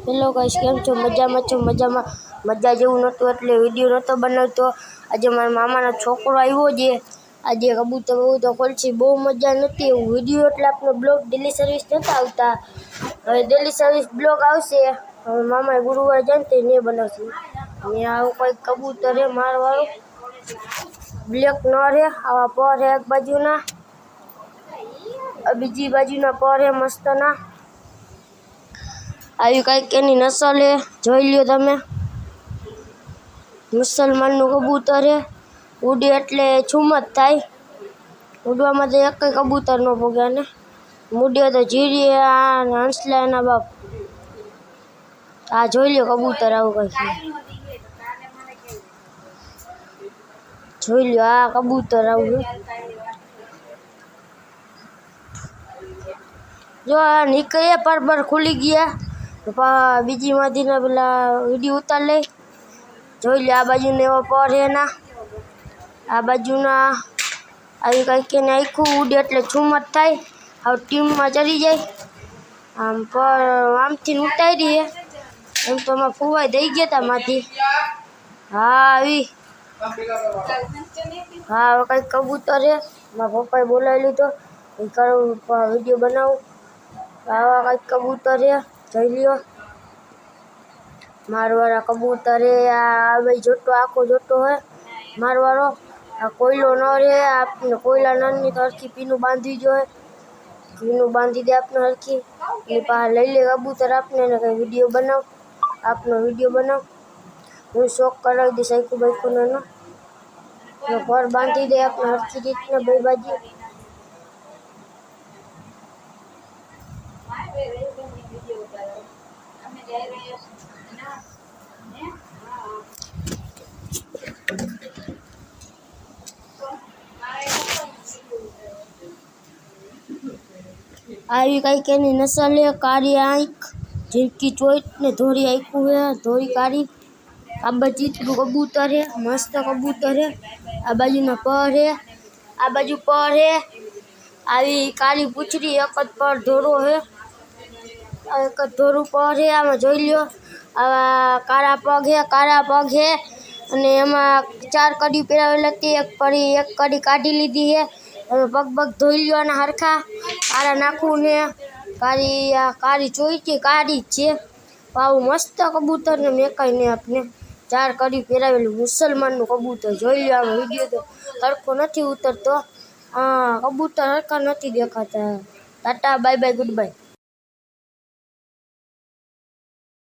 Hello guys, કેમ છો? મજામાં છો? મજામાં મજા જેવું નહોતું એટલે વિડીયો નહોતો બનાવતો. આજે મારા મામાનો છોકરો આવ્યો છે. આજે કબૂતર ખોલશે, બહુ મજા નથી. એવું વિડીયો એટલે આપણો બ્લોગ ડેલી સર્વિસ નહોતા આવતા. હવે ડેલી સર્વિસ બ્લોગ આવશે. હવે મામાએ ગુરુવારે જાય ને તે બનાવશે. ને આવું કંઈક કબૂતર હે મારવાળું, બ્લેક ન રહે. આવા પર હે એક બાજુના, બીજી બાજુના પર હે મસ્તના. આવી કંઈક એની નસલ હે, જોઈ લ્યો તમે. મુસલમાનનું કબૂતર હે, ઉડે એટલે છુમ જ થાય. ઉડવામાં તો એક કબૂતર ન પોગે ને, ઉડે તો જીરીએ આ હંસલા એના બાપ. આ જોઈ લ્યો કબૂતર આવું કંઈક જોઈ લ્યો, આ કબૂતર આવું. જો આ નીકળે પર ખુલી ગયા, બીજી માંથીને પેલા વિડીયો ઉતાર લે. જોઈ લે, આ બાજુને એવો પર હે ના, આ બાજુના આવી કંઈક એને આખું ઉડે એટલે છુમ જ થાય. હવે ટીમમાં ચડી જાય. આમ પર આમથી ઉતારી હે, એમ તો અમારા ફુવાઈ દઈ ગયા હતા માંથી. હા આવી, હા હવે કંઈક કબૂતર હે. મારા પપ્પાએ બોલાવી લીધો, એ કરું વિડીયો બનાવું. આવા કંઈક કબૂતર હે, જોઈ લ્યો. મારવાળા કબૂતર હે. આ ભાઈ જોતો આખો જોતો હે મારવાળો. આ કોયલો ન રહે, આપને કોયલા નાની તો હરખી પીનું બાંધવી જોઈએ. પીનું બાંધી દે આપને હરખી. એ પાસે લઈ લે કબૂતર આપને, એને કંઈ વિડીયો બનાવ, આપનો વિડીયો બનાવ. હું શોખ કરાવી દઈશ આખું બાઈકું એનો ઘર બાંધી દે આપને હરખી રીતના બે બાજુ. આવી કંઈક એની નસલ હે, કાળી આંખ, ઝીણકી ચોઈટ ને ધોળી આંખું હે, ધોળી કાળી. આ બાજુ કબૂતર હે, મસ્ત કબૂતર હે. આ બાજુના પર હે, આ બાજુ પર હે. આવી કાળી પૂંછડી, એક જ પર ધોળો હે, એક જ ધોળું પર હે. આમાં જોઈ લ્યો, આવા કાળા પગ હે, કાળા પગ હે. અને એમાં 4 કડી પહેરાવેલ હતી, એક કડી કાઢી લીધી હે. હવે પગ ધોઈ લ્યો અને હરખા. કાળા નાખું ને કાળી ચોઈટી કાળી જ છે. આવું મસ્ત કબૂતર ને મેકાય ને આપને 4 કડી પહેરાવેલું મુસલમાનનું કબૂતર. જોઈ લ્યો, આમાં વિડીયો તો સરખો નથી ઉતરતો. કબૂતર હરખા નથી દેખાતા. Tata, bye bye, good bye.